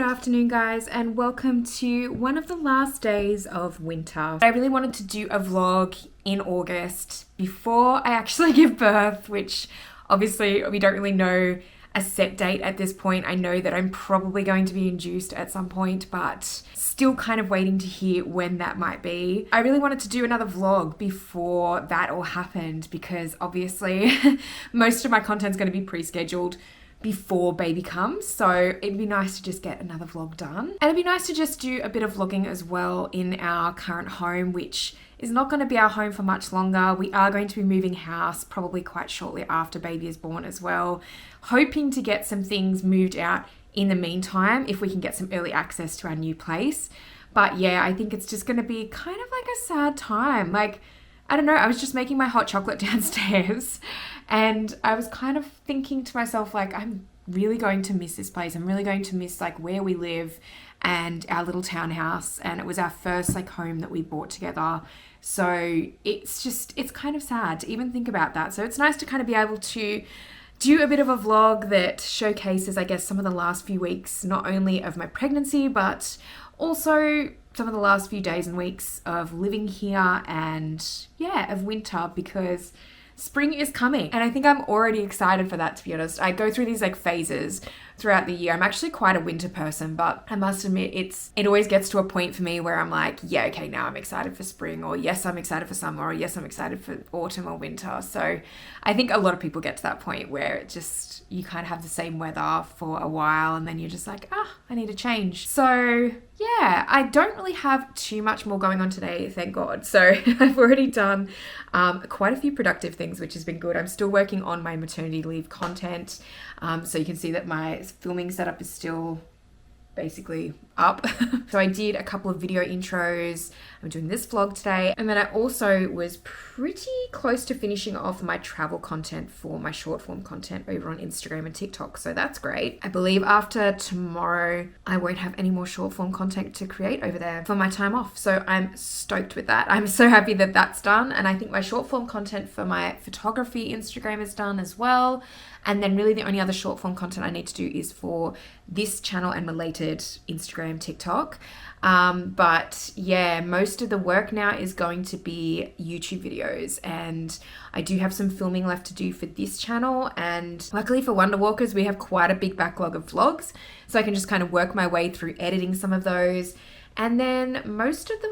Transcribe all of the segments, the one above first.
afternoon, guys, and welcome to one of the last days of winter. I really wanted to do a vlog in August before I actually give birth, which obviously we don't really know a set date at this point. I know that I'm probably going to be induced at some point, but still kind of waiting to hear when that might be. I really wanted to do another vlog before that all happened because obviously most of my content's going to be pre-scheduled before baby comes, so it'd be nice to just get another vlog done. And it'd be nice to just do a bit of vlogging as well in our current home, which is not going to be our home for much longer. We are going to be moving house probably quite shortly after baby is born as well, hoping to get some things moved out in the meantime if we can get some early access to our new place. But yeah, I think it's just going to be kind of like a sad time. Like, I don't know, I was just making my hot chocolate downstairs and I was kind of thinking to myself, like, I'm really going to miss this place. I'm really going to miss like where we live and our little townhouse. And it was our first like home that we bought together. So it's kind of sad to even think about that. So it's nice to kind of be able to do a bit of a vlog that showcases, I guess, some of the last few weeks, not only of my pregnancy, but also some of the last few days and weeks of living here and yeah, of winter, because spring is coming and I think I'm already excited for that, to be honest. I go through these like phases throughout the year. I'm actually quite a winter person, but I must admit it always gets to a point for me where I'm like, yeah, okay, now I'm excited for spring, or yes, I'm excited for summer, or yes, I'm excited for autumn or winter. So I think a lot of people get to that point where it just, you kind of have the same weather for a while and then you're just like, I need a change. So yeah, I don't really have too much more going on today, thank God. So I've already done quite a few productive things, which has been good. I'm still working on my maternity leave content. So you can see that my filming setup is still basically up. So I did a couple of video intros. I'm doing this vlog today. And then I also was pretty close to finishing off my travel content for my short form content over on Instagram and TikTok. So that's great. I believe after tomorrow, I won't have any more short form content to create over there for my time off. So I'm stoked with that. I'm so happy that that's done. And I think my short form content for my photography Instagram is done as well. And then really the only other short form content I need to do is for this channel and related Instagram, TikTok. But yeah, most of the work now is going to be YouTube videos, and I do have some filming left to do for this channel. And luckily for Wonder Walkers, we have quite a big backlog of vlogs, so I can just kind of work my way through editing some of those. And then most of the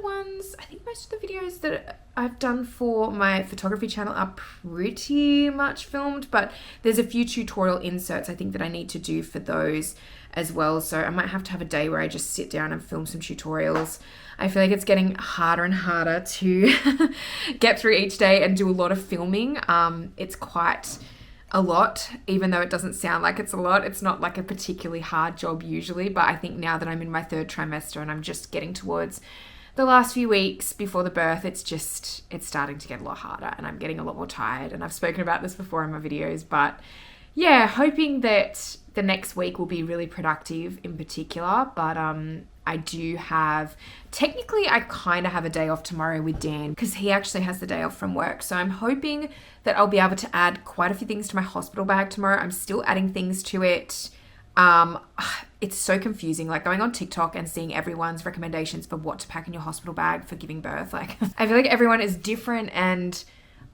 videos that I've done for my photography channel are pretty much filmed, but there's a few tutorial inserts I think that I need to do for those as well. So I might have to have a day where I just sit down and film some tutorials. I feel like it's getting harder and harder to get through each day and do a lot of filming. It's quite a lot, even though it doesn't sound like it's a lot. It's not like a particularly hard job usually, but I think now that I'm in my third trimester and I'm just getting towards the last few weeks before the birth, it's starting to get a lot harder and I'm getting a lot more tired. And I've spoken about this before in my videos, but yeah, hoping that the next week will be really productive in particular. But I do have, technically I kind of have a day off tomorrow with Dan because he actually has the day off from work. So I'm hoping that I'll be able to add quite a few things to my hospital bag tomorrow. I'm still adding things to it. It's so confusing, like going on TikTok and seeing everyone's recommendations for what to pack in your hospital bag for giving birth. Like I feel like everyone is different, and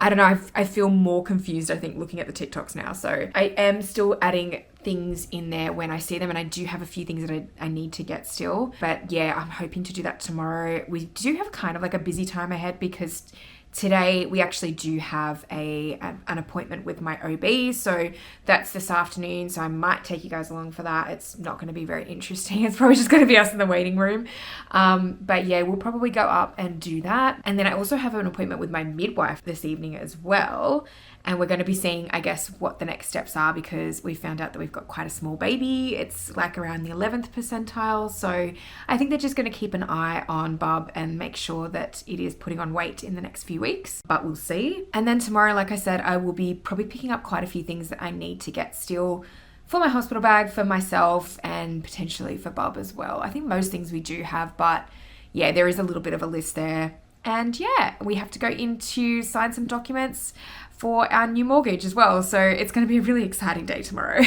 I don't know, I feel more confused, I think, looking at the TikToks now. So I am still adding things in there when I see them, and I do have a few things that I need to get still. But yeah, I'm hoping to do that tomorrow. We do have kind of like a busy time ahead because today we actually do have an appointment with my OB, so that's this afternoon, so I might take you guys along for that. It's not going to be very interesting. It's probably just going to be us in the waiting room. But yeah, we'll probably go up and do that. And then I also have an appointment with my midwife this evening as well. And we're going to be seeing, I guess, what the next steps are, because we found out that we've got quite a small baby. It's like around the 11th percentile. So I think they're just going to keep an eye on Bub and make sure that it is putting on weight in the next few weeks, but we'll see. And then tomorrow, like I said, I will be probably picking up quite a few things that I need to get still for my hospital bag, for myself, and potentially for Bub as well. I think most things we do have, but yeah, there is a little bit of a list there And yeah, we have to go in to sign some documents for our new mortgage as well. So it's going to be a really exciting day tomorrow.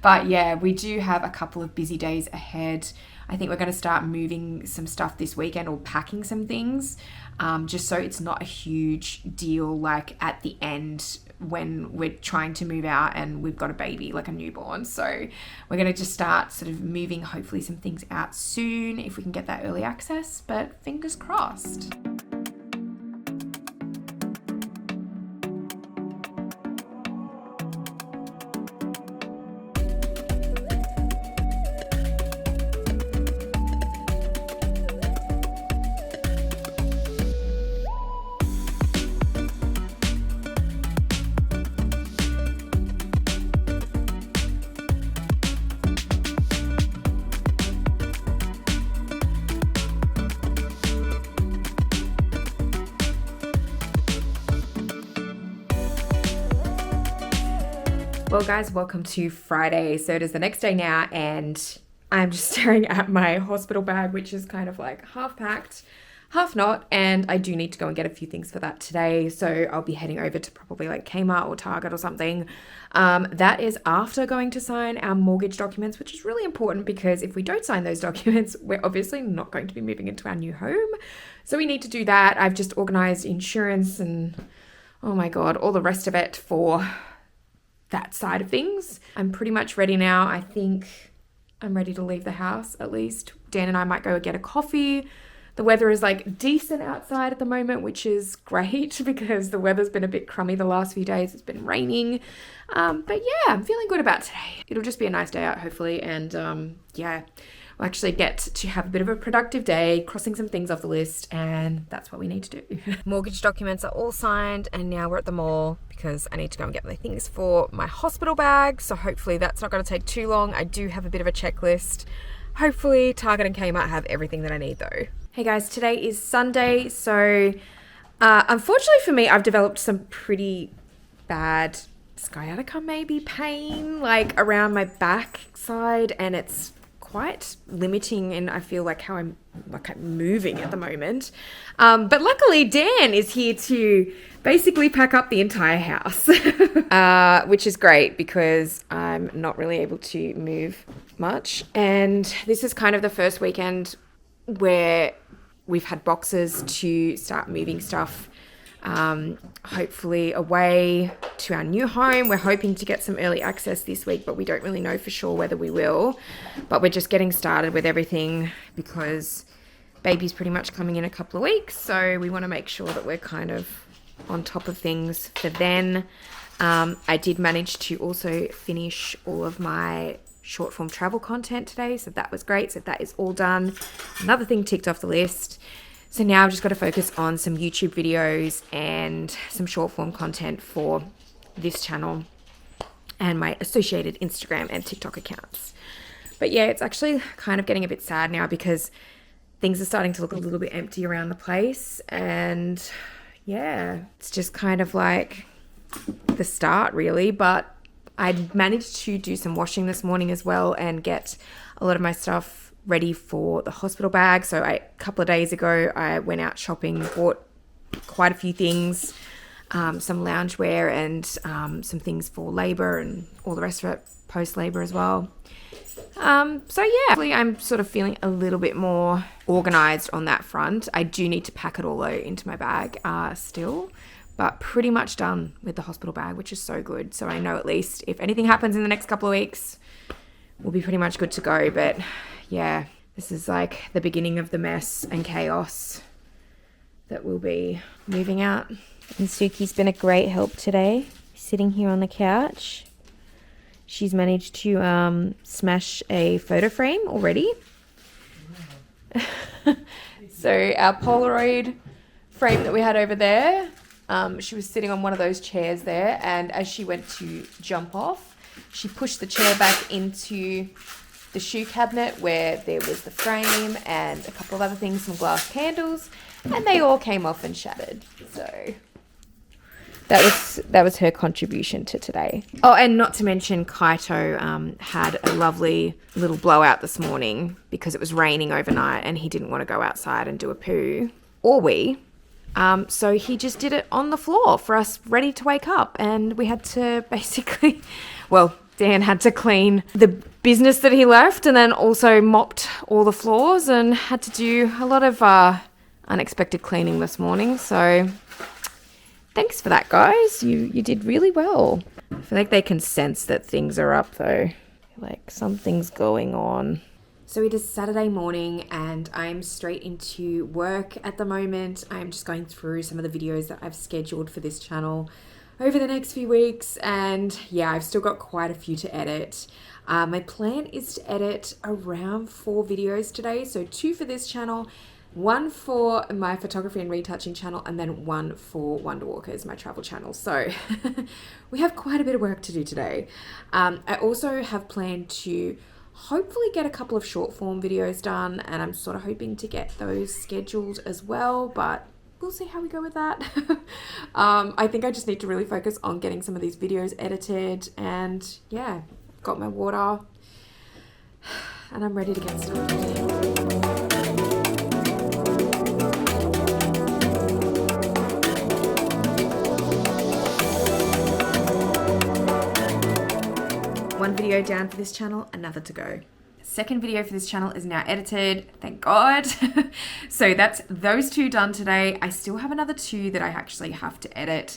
But yeah, we do have a couple of busy days ahead. I think we're going to start moving some stuff this weekend, or packing some things, just so it's not a huge deal like at the end when we're trying to move out and we've got a baby, like a newborn. So we're going to just start sort of moving hopefully some things out soon if we can get that early access, but fingers crossed. Well guys, welcome to Friday. So it is the next day now and I'm just staring at my hospital bag, which is kind of like half packed, half not. And I do need to go and get a few things for that today. So I'll be heading over to probably like Kmart or Target or something. That is after going to sign our mortgage documents, which is really important because if we don't sign those documents, we're obviously not going to be moving into our new home. So we need to do that. I've just organized insurance and oh my God, all the rest of it for that side of things. I'm pretty much ready now. I think I'm ready to leave the house at least. Dan and I might go get a coffee. The weather is like decent outside at the moment, which is great because the weather's been a bit crummy the last few days. It's been raining. But yeah, I'm feeling good about today. It'll just be a nice day out hopefully. And yeah, we'll actually get to have a bit of a productive day, crossing some things off the list, and that's what we need to do. Mortgage documents are all signed and now we're at the mall because I need to go and get my things for my hospital bag. So hopefully that's not going to take too long. I do have a bit of a checklist. Hopefully Target and Kmart have everything that I need though. Hey guys, today is Sunday. So unfortunately for me, I've developed some pretty bad sciatica maybe pain like around my back side, and it's quite limiting in I feel like how I'm moving at the moment. But luckily Dan is here to basically pack up the entire house, which is great because I'm not really able to move much. And this is kind of the first weekend where we've had boxes to start moving stuff, hopefully away to our new home. We're hoping to get some early access this week, but we don't really know for sure whether we will. But we're just getting started with everything because baby's pretty much coming in a couple of weeks. So we want to make sure that we're kind of on top of things for then. I did manage to also finish all of my short form travel content today. So that was great. So that is all done. Another thing ticked off the list. So now I've just got to focus on some YouTube videos and some short form content for this channel and my associated Instagram and TikTok accounts. But yeah, it's actually kind of getting a bit sad now because things are starting to look a little bit empty around the place. And yeah, it's just kind of like the start really. But I managed to do some washing this morning as well and get a lot of my stuff ready for the hospital bag. So a couple of days ago, I went out shopping, bought quite a few things, some loungewear and some things for labour and all the rest of it post-labour as well. So yeah, I'm sort of feeling a little bit more organised on that front. I do need to pack it all though into my bag still, but pretty much done with the hospital bag, which is so good. So I know at least if anything happens in the next couple of weeks, we'll be pretty much good to go. But yeah, this is like the beginning of the mess and chaos that will be moving out. And Suki's been a great help today, sitting here on the couch. She's managed to smash a photo frame already. So our Polaroid frame that we had over there, she was sitting on one of those chairs there, and as she went to jump off, she pushed the chair back into the shoe cabinet where there was the frame and a couple of other things, some glass candles, and they all came off and shattered. So that was her contribution to today. Oh, and not to mention Kaito had a lovely little blowout this morning because it was raining overnight and he didn't want to go outside and do a poo. or we. So he just did it on the floor for us, ready to wake up. And we had to basically, well, Dan had to clean the business that he left and then also mopped all the floors and had to do a lot of unexpected cleaning this morning. So thanks for that, guys. You did really well. I feel like they can sense that things are up though. Like something's going on. So it is Saturday morning and I'm straight into work at the moment. I'm just going through some of the videos that I've scheduled for this channel over the next few weeks. And yeah, I've still got quite a few to edit. My plan is to edit around 4 videos today. So 2 for this channel, 1 for my photography and retouching channel, and then 1 for Wonder Walkers, my travel channel. So we have quite a bit of work to do today. I also have planned to hopefully get a couple of short form videos done, and I'm sort of hoping to get those scheduled as well, but we'll see how we go with that. I think I just need to really focus on getting some of these videos edited, and yeah, got my water and I'm ready to get started. One video down for this channel, another to go. Second video for this channel is now edited, thank God. So that's those 2 done today. I still have another 2 that I actually have to edit.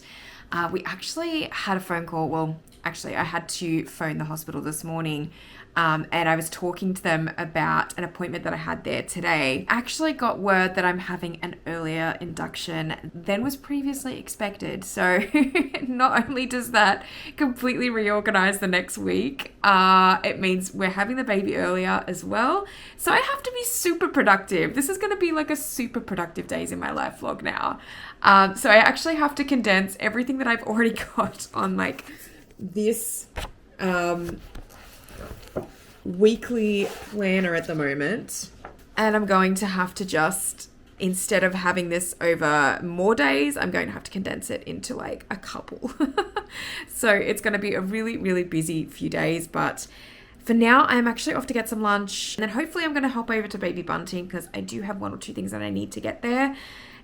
We actually had a phone call. Well, actually I had to phone the hospital this morning. And I was talking to them about an appointment that I had there today. I actually got word that I'm having an earlier induction than was previously expected. So not only does that completely reorganize the next week, it means we're having the baby earlier as well. So I have to be super productive. This is going to be like a super productive days in my life vlog now. So I actually have to condense everything that I've already got on like this weekly planner at the moment, and I'm going to have to just, instead of having this over more days, I'm going to have to condense it into like a couple. So it's going to be a really, really busy few days, but for now I'm actually off to get some lunch, and then hopefully I'm going to hop over to Baby Bunting because I do have 1 or 2 things that I need to get there.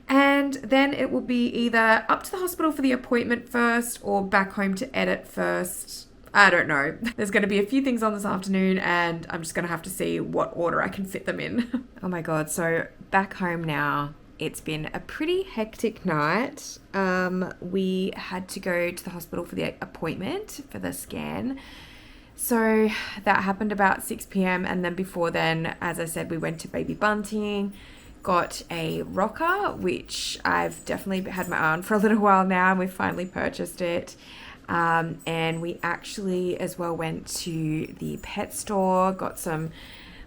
And then it will be either up to the hospital for the appointment first or back home to edit first. I don't know. There's going to be a few things on this afternoon and I'm just going to have to see what order I can fit them in. Oh my God. So back home now. It's been a pretty hectic night. We had to go to the hospital for the appointment for the scan. So that happened about 6 p.m. And then before then, as I said, we went to Baby Bunting, got a rocker, which I've definitely had my eye on for a little while now, and we finally purchased it. And we actually as well went to the pet store, got some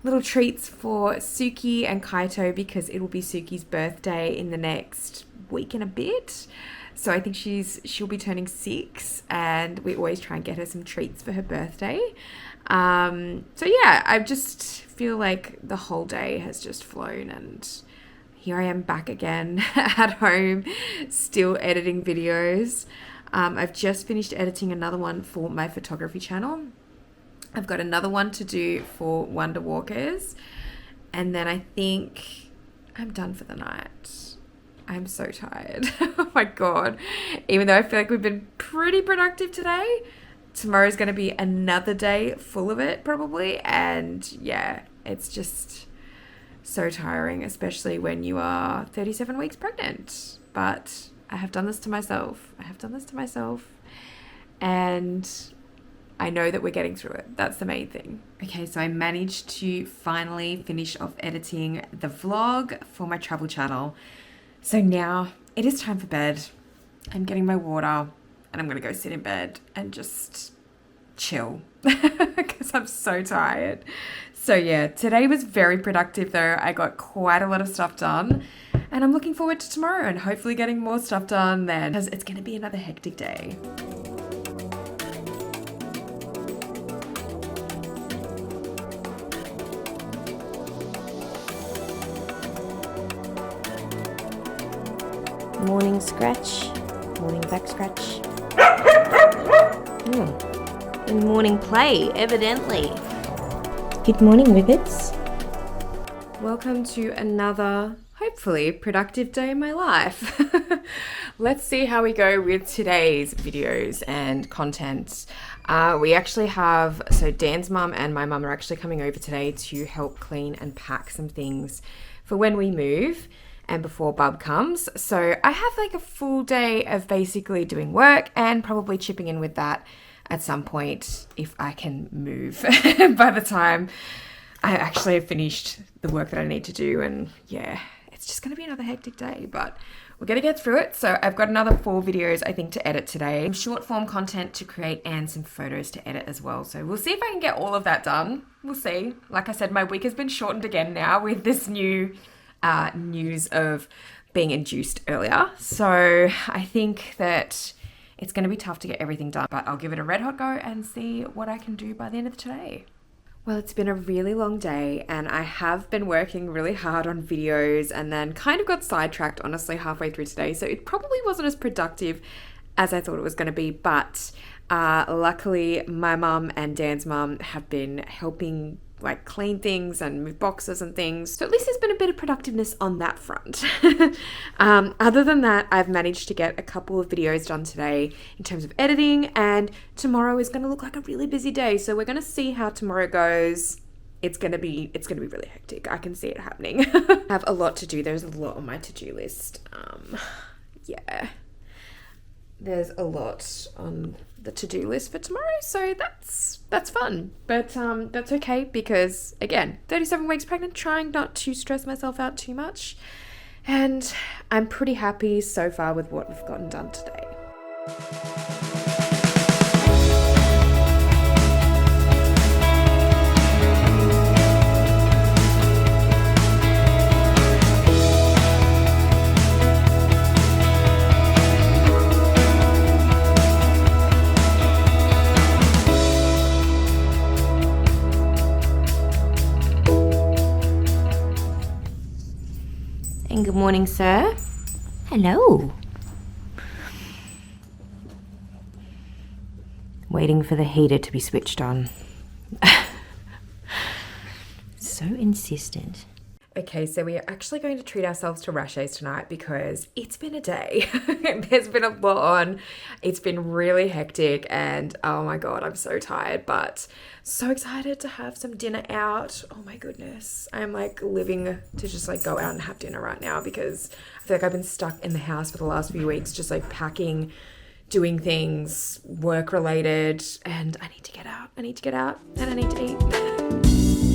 little treats for Suki and Kaito because it will be Suki's birthday in the next week and a bit. So I think she'll be turning 6, and we always try and get her some treats for her birthday. So yeah, I just feel like the whole day has just flown, and here I am back again at home, still editing videos. I've just finished editing another one for my photography channel. I've got another one to do for Wonder Walkers. And then I think I'm done for the night. I'm so tired. Oh my God. Even though I feel like we've been pretty productive today, tomorrow's going to be another day full of it probably. And yeah, it's just so tiring, especially when you are 37 weeks pregnant. But I have done this to myself. And I know that we're getting through it. That's the main thing. Okay, so I managed to finally finish off editing the vlog for my travel channel. So now it is time for bed. I'm getting my water and I'm gonna go sit in bed and just chill because I'm so tired. So yeah, today was very productive though. I got quite a lot of stuff done. And I'm looking forward to tomorrow and hopefully getting more stuff done then, because it's going to be another hectic day. Morning scratch, morning back scratch. And morning play, evidently. Good morning, Ribbits. Welcome to another, hopefully, productive day in my life. Let's see how we go with today's videos and content. We actually have, so Dan's mum and my mum are actually coming over today to help clean and pack some things for when we move and before Bub comes. So I have like a full day of basically doing work and probably chipping in with that at some point if I can move by the time I actually have finished the work that I need to do. And yeah, it's just going to be another hectic day, but we're going to get through it. So I've got another 4 videos, I think, to edit today. Some short form content to create and some photos to edit as well. So we'll see if I can get all of that done. We'll see. Like I said, my week has been shortened again now with this new news of being induced earlier. So I think that it's going to be tough to get everything done, but I'll give it a red hot go and see what I can do by the end of today. Well, it's been a really long day and I have been working really hard on videos and then kind of got sidetracked, honestly, halfway through today. So it probably wasn't as productive as I thought it was going to be. But luckily, my mum and Dan's mum have been helping like clean things and move boxes and things. So at least there's been a bit of productiveness on that front. Other than that, I've managed to get a couple of videos done today in terms of editing, and tomorrow is going to look like a really busy day. So we're going to see how tomorrow goes. It's going to be really hectic. I can see it happening. I have a lot to do. There's a lot on my to-do list. Yeah. There's a lot on the to-do list for tomorrow, so that's fun. But that's okay because, again, 37 weeks pregnant, trying not to stress myself out too much. And I'm pretty happy so far with what we've gotten done today. And good morning, sir. Hello. Waiting for the heater to be switched on. So insistent. Okay, so we are actually going to treat ourselves to rachés tonight because it's been a day. There's been a lot on. It's been really hectic and oh my God, I'm so tired, but so excited to have some dinner out. Oh my goodness. I'm like living to just like go out and have dinner right now because I feel like I've been stuck in the house for the last few weeks, just like packing, doing things, work related, and I need to get out. And I need to eat.